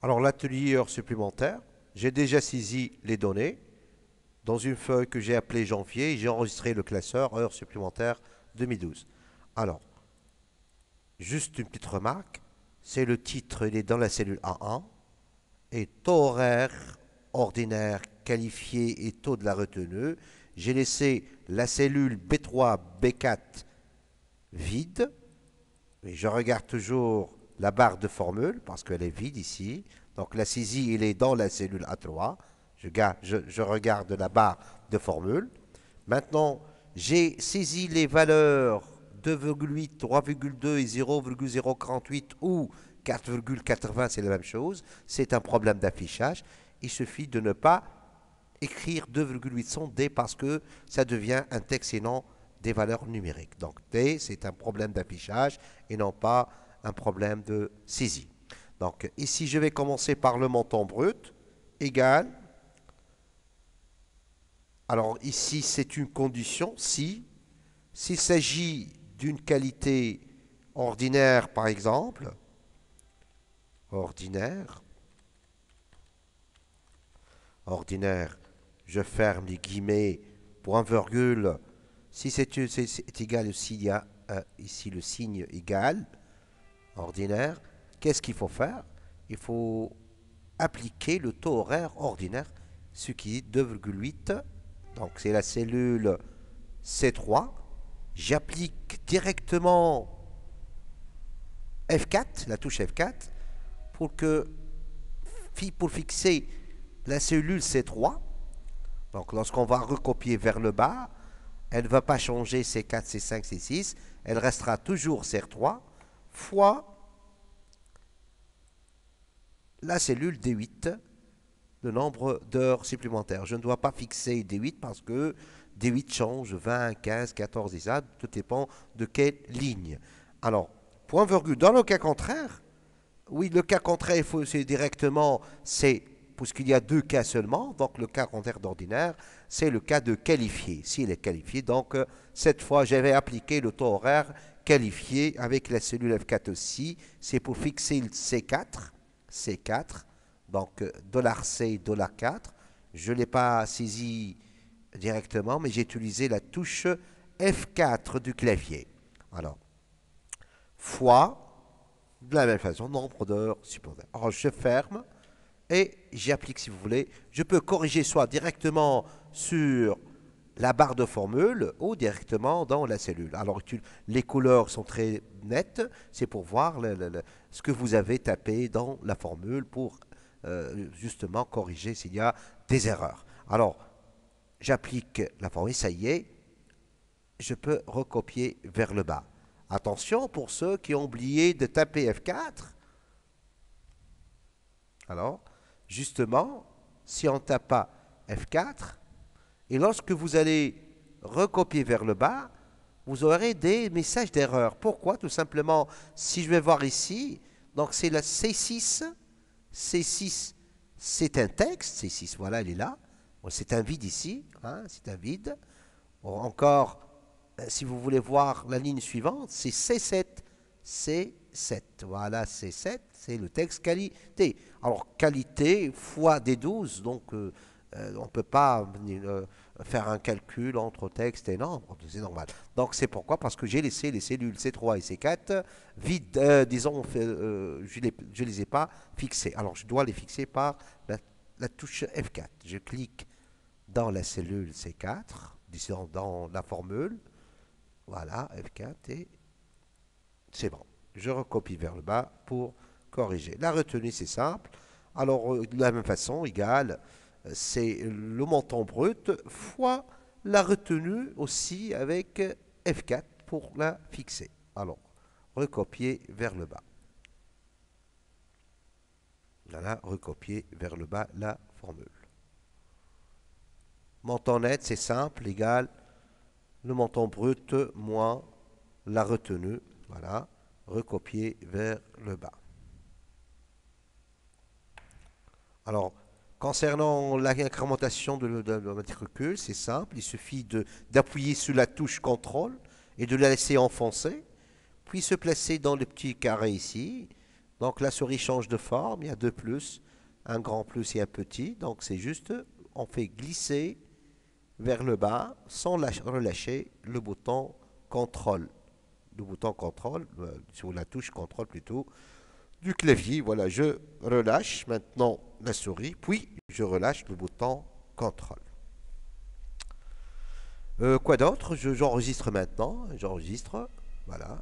Alors, l'atelier heures supplémentaires, j'ai déjà saisi les données dans une feuille que j'ai appelée janvier et j'ai enregistré le classeur heures supplémentaires 2012. Alors, juste une petite remarque, c'est le titre, il est dans la cellule A1 et taux horaire ordinaire qualifié et taux de la retenue. J'ai laissé la cellule B3, B4 vide. Et je regarde toujours la barre de formule parce qu'elle est vide ici. Donc la saisie, il est dans la cellule A3. Je regarde la barre de formule. Maintenant, j'ai saisi les valeurs 2,8, 3,2 et 0,048 ou 4,80, c'est la même chose. C'est un problème d'affichage. Il suffit de ne pas écrire 2,800 D parce que ça devient un texte et non des valeurs numériques. Donc D, c'est un problème d'affichage et non pas un problème de saisie. Donc ici, je vais commencer par le montant brut égal. Alors ici, c'est une condition si, s'il s'agit d'une qualité ordinaire, par exemple, ordinaire, ordinaire, je ferme les guillemets, point virgule, si c'est égal aussi, il y a ici le signe égal, ordinaire, qu'est-ce qu'il faut faire? Il faut appliquer le taux horaire ordinaire, ce qui est 2,8. Donc c'est la cellule C3. J'applique directement F4, la touche F4, pour fixer la cellule C3. Donc lorsqu'on va recopier vers le bas, elle ne va pas changer C4, C5, C6. Elle restera toujours C3 fois la cellule D8, le nombre d'heures supplémentaires. Je ne dois pas fixer D8 parce que D8 change 20, 15, 14 et ça, tout dépend de quelle ligne. Alors, point virgule, dans le cas contraire, oui, le cas contraire, c'est directement, c'est, puisqu'il y a deux cas seulement, donc le cas contraire d'ordinaire, c'est le cas de qualifié. S'il est qualifié, donc cette fois, j'avais appliqué le taux horaire qualifié avec la cellule F4 aussi. C'est pour fixer le C4, C4, donc $C, $4. Je ne l'ai pas saisi directement, mais j'ai utilisé la touche F4 du clavier. Alors, fois de la même façon, nombre d'heures supplémentaires. Alors, je ferme et j'applique si vous voulez. Je peux corriger soit directement sur la barre de formule ou directement dans la cellule. Alors, les couleurs sont très nettes. C'est pour voir ce que vous avez tapé dans la formule pour justement corriger s'il y a des erreurs. Alors, j'applique la formule, ça y est, je peux recopier vers le bas. Attention pour ceux qui ont oublié de taper F4. Alors, justement, si on ne tape pas F4, et lorsque vous allez recopier vers le bas, vous aurez des messages d'erreur. Pourquoi? Tout simplement, si je vais voir ici, donc c'est la C6. C6, c'est un texte. C6, voilà, elle est là. Bon, c'est un vide ici. Hein, c'est un vide. Bon, encore, si vous voulez voir la ligne suivante, c'est C7. C7. Voilà, C7, c'est le texte qualité. Alors, qualité fois D12, donc on ne peut pas faire un calcul entre texte et nombre, c'est normal. Donc, c'est pourquoi? Parce que j'ai laissé les cellules C3 et C4 vides, disons, je ne les ai pas fixées. Alors, je dois les fixer par la touche F4. Je clique dans la cellule C4, disons dans la formule. Voilà, F4 et c'est bon. Je recopie vers le bas pour corriger. La retenue, c'est simple. Alors, de la même façon, égal, c'est le montant brut fois la retenue aussi avec F4 pour la fixer. Alors, recopier vers le bas. Voilà, recopier vers le bas la formule. Montant net, c'est simple, égal le montant brut moins la retenue. Voilà, recopier vers le bas. Alors, concernant l'incrémentation de la matricule, c'est simple. Il suffit d'appuyer sur la touche CTRL et de la laisser enfoncer, puis se placer dans le petit carré ici. Donc la souris change de forme, il y a deux plus, un grand plus et un petit. Donc c'est juste, on fait glisser vers le bas sans relâcher le bouton contrôle. Le bouton contrôle, sur la touche contrôle plutôt, du clavier. Voilà, je relâche maintenant la souris, puis je relâche le bouton contrôle. Quoi d'autre? J'enregistre maintenant, j'enregistre, voilà.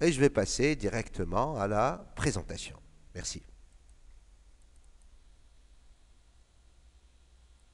Et je vais passer directement à la présentation. Merci.